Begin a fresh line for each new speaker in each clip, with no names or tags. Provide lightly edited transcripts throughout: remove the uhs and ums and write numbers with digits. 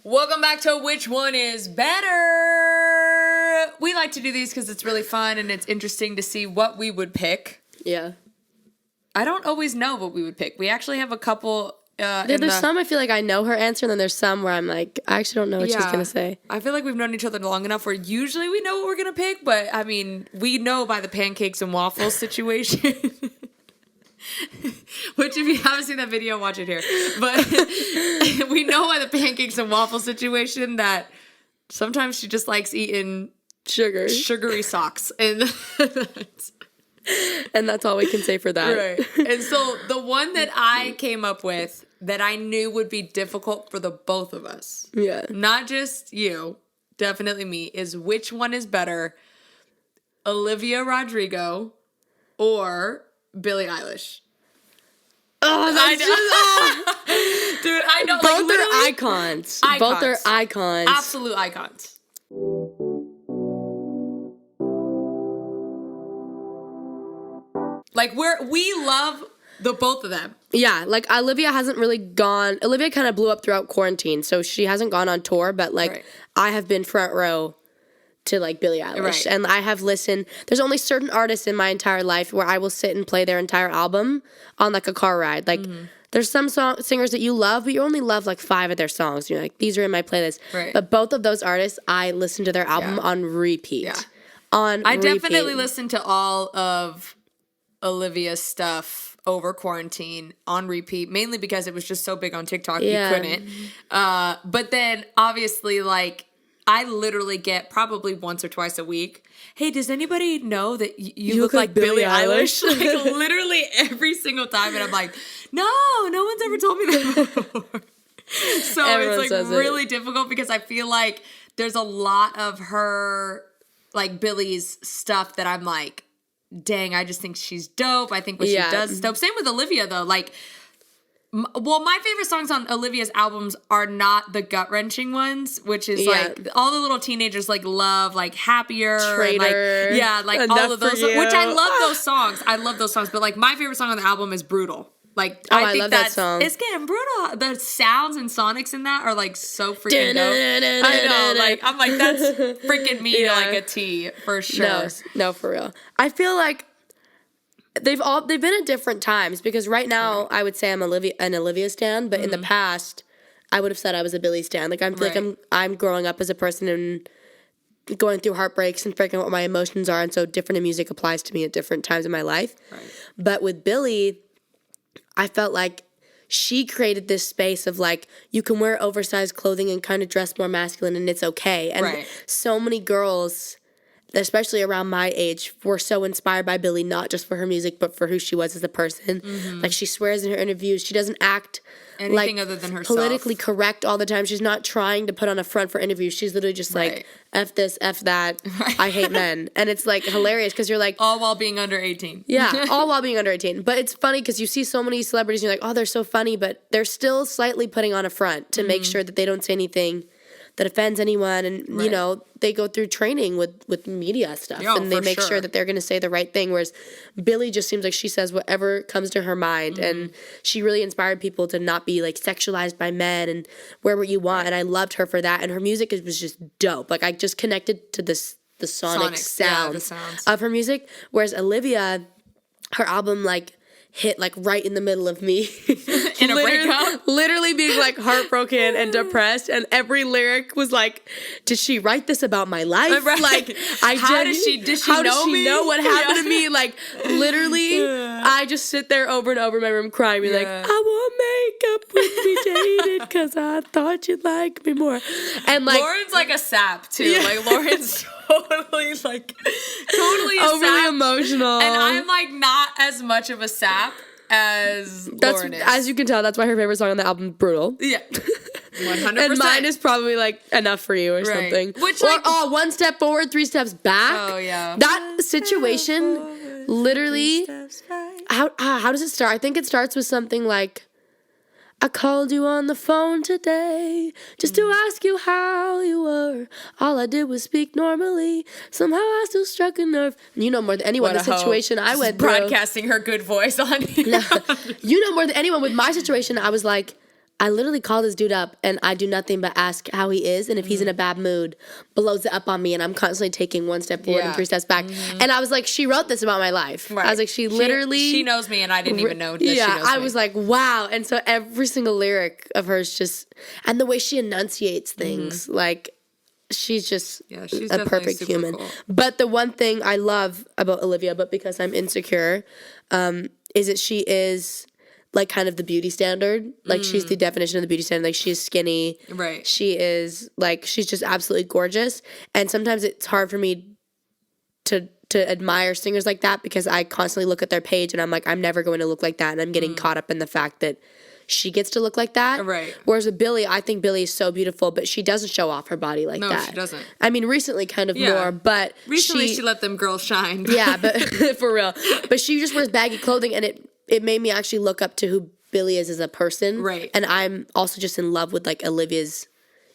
Welcome back to Which One Is Better? We like to do these because it's really fun and it's interesting to see what we would pick.
Yeah.
I don't always know what we would pick. We actually have a couple...
there's some I feel like I know her answer, and then there's some where I'm like, I actually don't know what she's going to say.
I feel like we've known each other long enough where usually we know what we're going to pick, but I mean, we know by the pancakes and waffles situation. Which, if you haven't seen that video, watch it here. But we know by the pancakes and waffle situation that sometimes she just likes eating sugary socks. And
that's all we can say for that.
Right. And so the one that I came up with that I knew would be difficult for the both of us, not just you, definitely me, is which one is better, Olivia Rodrigo or Billie Eilish?
Oh, that's
dude, I know.
Both are icons. Both are icons.
Absolute icons. Like we love the both of them.
Yeah, like Olivia hasn't really gone. Olivia kind of blew up throughout quarantine, so she hasn't gone on tour. But like, I have been front row to like Billie Eilish, and I have listened. There's only certain artists in my entire life where I will sit and play their entire album on like a car ride. Like, there's some singers that you love, but you only love like 5 of their songs. You're like, these are in my playlist. Right. But both of those artists, I listen to their album on repeat. Yeah. I
definitely listened to all of Olivia's stuff over quarantine on repeat, mainly because it was just so big on TikTok, you couldn't. But then obviously, like, I literally get probably once or twice a week, hey, does anybody know that you look like Billie Eilish? Like, literally every single time. And I'm like, no one's ever told me that before. So everyone it's like really difficult because I feel like there's a lot of her, like Billie's stuff that I'm like, dang, I just think she's dope. I think what she does is dope. Same with Olivia, though. Like, well, my favorite songs on Olivia's albums are not the gut-wrenching ones, which is like all the little teenagers like love, like Happier,
Traitor,
and, like all of those, which I love those songs. I love those songs, but like my favorite song on the album is Brutal. Like I think
love that song.
It's getting brutal. The sounds and sonics in that are like so freaking dope. I know, like I'm like that's freaking me to like a T for sure.
No, for real. I feel like they've been at different times because right now I would say I'm an Olivia stan, but in the past I would have said I was a Billie stan. Like I feel like I'm growing up as a person and going through heartbreaks and figuring out what my emotions are, and so different music applies to me at different times in my life. Right. But with Billie, I felt like she created this space of like you can wear oversized clothing and kind of dress more masculine and it's okay. And so many girls, especially around my age, were so inspired by Billie, not just for her music, but for who she was as a person. Like she swears in her interviews, she doesn't act
anything other than herself.
Politically correct all the time. She's not trying to put on a front for interviews. She's literally just like, F this, F that, I hate men. And it's like hilarious because you're like...
all while being under 18.
Yeah, all while being under 18. But it's funny because you see so many celebrities and you're like, oh, they're so funny, but they're still slightly putting on a front to make sure that they don't say anything that offends anyone, and you know they go through training with media stuff, and they make sure that they're going to say the right thing. Whereas Billie just seems like she says whatever comes to her mind, and she really inspired people to not be like sexualized by men and wear what you want. And I loved her for that. And her music was just dope. Like I just connected to the sonic sounds of her music. Whereas Olivia, her album like hit like right in the middle of me
in a breakup,
literally being like heartbroken and depressed, and every lyric was like, did she write this about my life? Like
how does she know
what happened to me? Like literally I just sit there over and over in my room crying, be like, I wore makeup when we dated because I thought you'd like me more. And like
Lauren's like a sap too. Like Lauren's totally
overly
sap,
emotional,
and I'm like not as much of a sap as Lauren is.
As you can tell, that's why her favorite song on the album, Brutal.
Yeah. 100%.
And mine is probably like Enough for You or something.
Which,
or one step forward, 3 steps back.
Oh yeah.
That situation literally. How does it start? I think it starts with something like, I called you on the phone today just to ask you how you were. All I did was speak normally. Somehow I still struck a nerve. You know more than anyone the situation I went through.
Broadcasting her good voice on here.
You know more than anyone with my situation. I was like, I literally call this dude up and I do nothing but ask how he is. And if he's in a bad mood, blows it up on me. And I'm constantly taking one step forward and 3 steps back. And I was like, she wrote this about my life. Right. I was like, she literally.
She knows me and I didn't even know that she knows me.
I was like, wow. And so every single lyric of hers just, and the way she enunciates things, like, she's just
she's
a perfect human. Cool. But the one thing I love about Olivia, but because I'm insecure, is that she is like kind of the beauty standard. Like she's the definition of the beauty standard. Like she's skinny.
Right.
She is like, she's just absolutely gorgeous. And sometimes it's hard for me to admire singers like that because I constantly look at their page and I'm like, I'm never going to look like that. And I'm getting caught up in the fact that she gets to look like that.
Right.
Whereas with Billie, I think Billie is so beautiful, but she doesn't show off her body like that.
No, she doesn't.
I mean, recently kind of more, but
recently she let them girls shine.
Yeah, but for real. But she just wears baggy clothing and it made me actually look up to who Billie is as a person.
Right.
And I'm also just in love with like Olivia's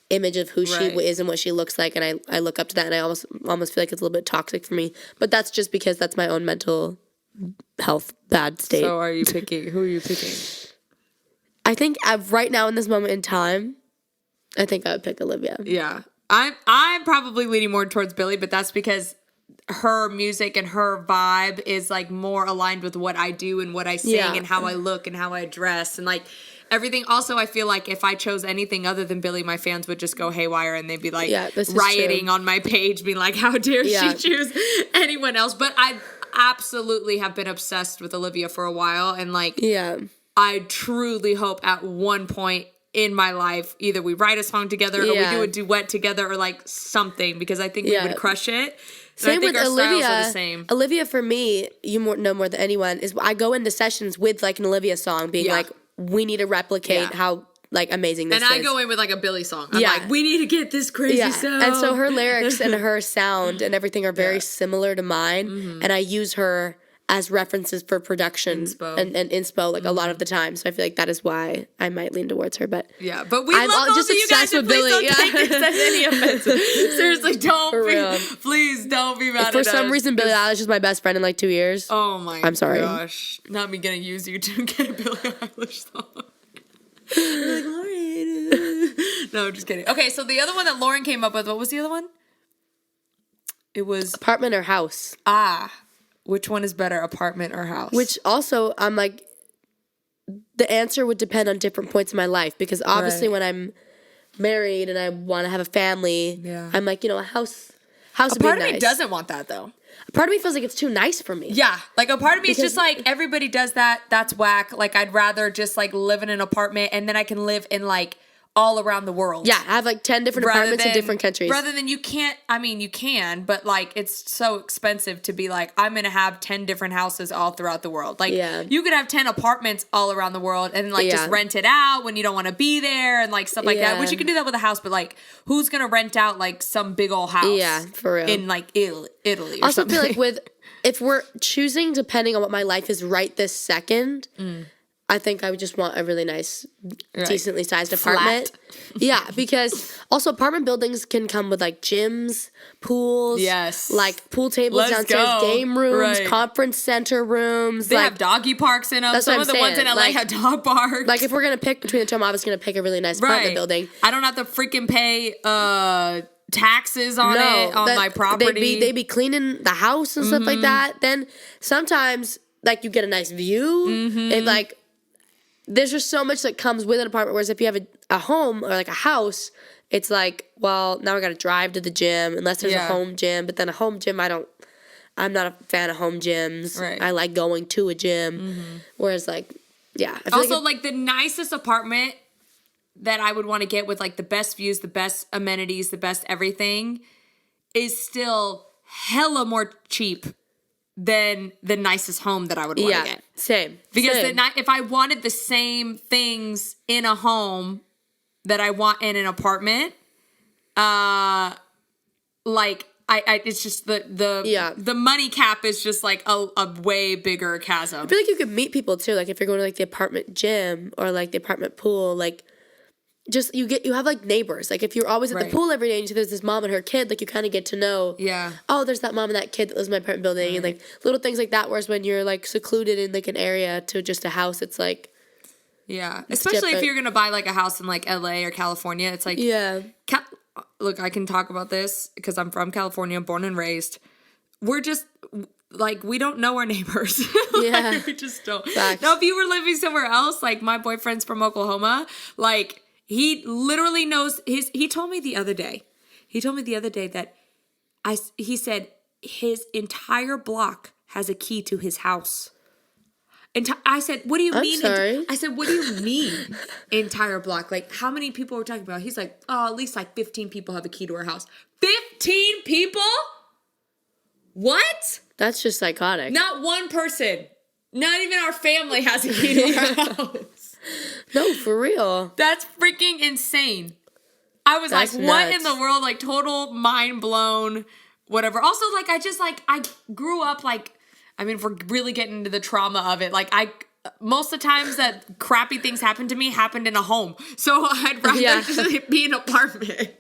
image of who she is and what she looks like, and I look up to that, and I almost feel like it's a little bit toxic for me. But that's just because that's my own mental health bad state.
So who are you picking?
I think right now in this moment in time, I think I would pick Olivia.
Yeah. I'm probably leaning more towards Billie, but that's because her music and her vibe is like more aligned with what I do and what I sing and how I look and how I dress and like everything. Also, I feel like if I chose anything other than Billie, my fans would just go haywire and they'd be like rioting on my page, being like, how dare she choose anyone else? But I absolutely have been obsessed with Olivia for a while. And like, I truly hope at one point in my life, either we write a song together or we do a duet together or like something, because I think we would crush it.
Same with Olivia.
Are the same.
Olivia, for me, you know more than anyone, is I go into sessions with like an Olivia song, being like, we need to replicate how like amazing this is.
And I go in with like a Billie song. I'm like, we need to get this crazy sound.
And so her lyrics and her sound and everything are very similar to mine. And I use her as references for production and inspo like a lot of the time. So I feel like that is why I might lean towards her. But
but we love both of you guys, and please don't take this as any offense. Seriously, please don't be mad at us.
For some reason, Billie Eilish is my best friend in like 2 years.
Oh my
I'm sorry.
gosh. Not me gonna use you to get a Billie Eilish song. You're like, Lauren. No, just kidding. Okay, so the other one that Lauren came up with, what was the other one? It was
Apartment or House.
Which one is better, apartment or house?
Which also, I'm like, the answer would depend on different points in my life. Because obviously when I'm married and I want to have a family, I'm like, a house would be nice. A part of
me doesn't want that, though.
A part of me feels like it's too nice for me.
Yeah. Like, a part of me is just like, everybody does that. That's whack. Like, I'd rather just, like, live in an apartment and then I can live in, like, all around the world.
Yeah, I have like 10 different apartments in different countries.
Rather than you can, but like it's so expensive to be like, I'm going to have 10 different houses all throughout the world. Like you could have 10 apartments all around the world and like just rent it out when you don't want to be there and like stuff like that. Which you can do that with a house, but like who's going to rent out like some big old house?
Yeah, for real.
In like Italy or
I also
something.
feel like if we're choosing depending on what my life is right this second, I think I would just want a really nice, decently sized apartment. Yeah, because also apartment buildings can come with like gyms, pools, like pool tables downstairs, game rooms, conference center rooms.
They have doggy parks in them. Some of the ones in LA have dog parks.
Like if we're gonna pick between the two, I'm obviously gonna pick a really nice apartment building.
I don't have to freaking pay taxes on my property.
They be cleaning the house and stuff like that. Then sometimes like you get a nice view and like. There's just so much that comes with an apartment, whereas if you have a home or like a house, it's like, well, now I got to drive to the gym unless there's a home gym. But then a home gym, I'm not a fan of home gyms. Right. I like going to a gym. Whereas like, I feel
also like the nicest apartment that I would want to get with like the best views, the best amenities, the best everything is still hella more cheap than the nicest home that I would want to get.
Same.
Because if I wanted the same things in a home that I want in an apartment, like it's just the money cap is just like a way bigger chasm.
I feel like you could meet people too. Like if you're going to like the apartment gym or like the apartment pool, like just you have like neighbors. Like if you're always at the pool every day and you see there's this mom and her kid, like you kind of get to know. Yeah. Oh, there's that mom and that kid that lives in my apartment building, and like little things like that. Whereas when you're like secluded in like an area to just a house, it's like
Yeah. Especially
different.
if you're going to buy like a house in like LA or California. It's like, look, I can talk about this because I'm from California, born and raised. We're just like, we don't know our neighbors.
Yeah.
Like, we just don't.
Facts.
Now, if you were living somewhere else, like my boyfriend's from Oklahoma, like he literally knows he told me the other day that he said his entire block has a key to his house. I said, what do you mean?
Sorry.
I said, what do you mean entire block? Like, how many people are we talking about? He's like, oh, at least like 15 people have a key to our house. 15 people? What?
That's just psychotic.
Not one person. Not even our family has a key to our house.
No, for real.
That's freaking insane. I was
That's
like, what
nuts.
in the world? Like, total mind blown, whatever. Also, like, I grew up, like, I mean, if we're really getting into the trauma of it, like, most of the times that crappy things happened to me happened in a home. So I'd rather just be in an apartment.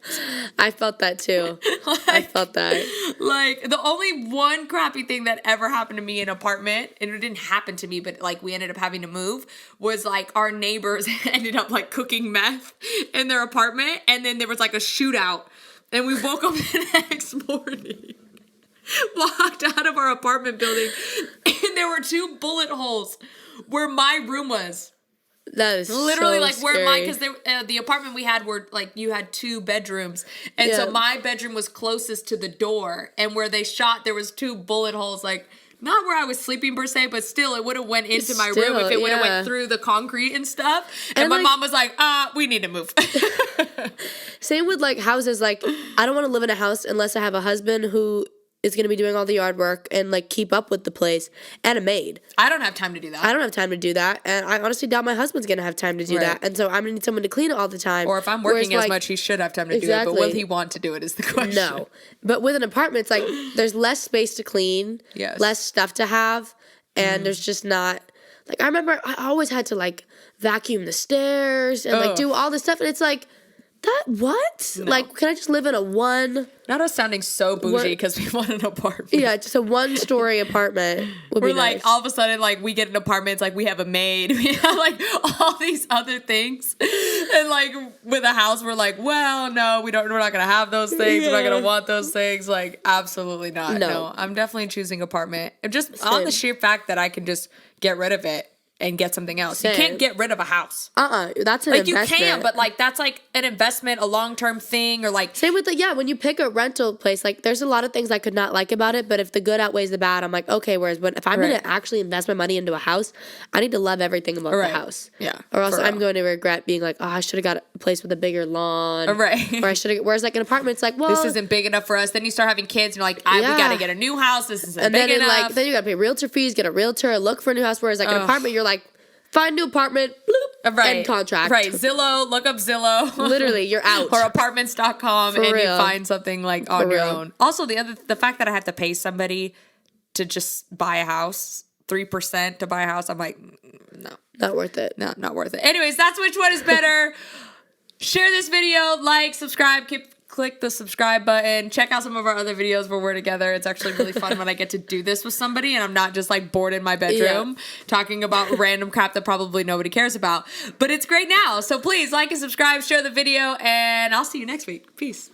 I felt that too. I felt that.
Like, the only one crappy thing that ever happened to me in an apartment, and it didn't happen to me, but like we ended up having to move, was like our neighbors ended up like cooking meth in their apartment, and then there was like a shootout, and we woke up the next morning, walked out of our apartment building, and there were 2 bullet holes where my room was.
That is
literally
so
like
scary.
where because the apartment we had were like you had 2 bedrooms, and so my bedroom was closest to the door, and where they shot there was 2 bullet holes, like not where I was sleeping per se, but still it would have went into my room if it would have went through the concrete and stuff. And my mom was like, we need to move.
Same with like houses. Like, I don't want to live in a house unless I have a husband who is going to be doing all the yard work and like keep up with the place, and a maid.
I don't have time to do that.
I don't have time to do that, and I honestly doubt my husband's going to have time to do that, and so I'm going to need someone to clean it all the time.
Or if I'm working as much, he should have time to do it, but will he want to do it is the question.
No. But with an apartment, it's like there's less space to clean, less stuff to have, and there's just not, like, I remember I always had to like vacuum the stairs and like do all this stuff, and it's like, what? No. Like, can I just live in a one?
Not us sounding so bougie because we want an apartment.
Yeah, just a 1-story apartment would be
like,
nice.
all of a sudden, like, we get an apartment, it's like we have a maid, we have like all these other things. And like with a house, we're like, well, no, we're not gonna have those things. We're not gonna want those things. Like, absolutely not. No, I'm definitely choosing apartment. Just on the sheer fact that I can just get rid of it and get something else. Same. You can't get rid of a house.
That's an investment.
You can, but like that's like an investment, a long-term thing, or like
same with when you pick a rental place, like there's a lot of things I could not like about it, but if the good outweighs the bad, I'm like, okay, whereas when if I'm gonna actually invest my money into a house, I need to love everything about the house.
Yeah.
Or else I'm going to regret being like, oh, I should have got a place with a bigger lawn.
Right.
Or I should have, whereas like an apartment, it's like, well,
this isn't big enough for us. Then you start having kids and you're like, we gotta get a new house. This isn't big enough.
Like then you gotta pay realtor fees, get a realtor, look for a new house, whereas like an apartment, you're like, find new apartment, bloop, end contract.
Right, Zillow, look up Zillow.
Literally, you're out.
Or apartments.com and you find something like on your own. Also, the fact that I have to pay somebody to just buy a house, 3% to buy a house, I'm like, no.
Not worth it.
No, not worth it. Anyways, that's which one is better. Share this video, like, subscribe, click the subscribe button. Check out some of our other videos where we're together. It's actually really fun when I get to do this with somebody and I'm not just like bored in my bedroom talking about random crap that probably nobody cares about. But it's great now. So please like and subscribe, share the video, and I'll see you next week. Peace.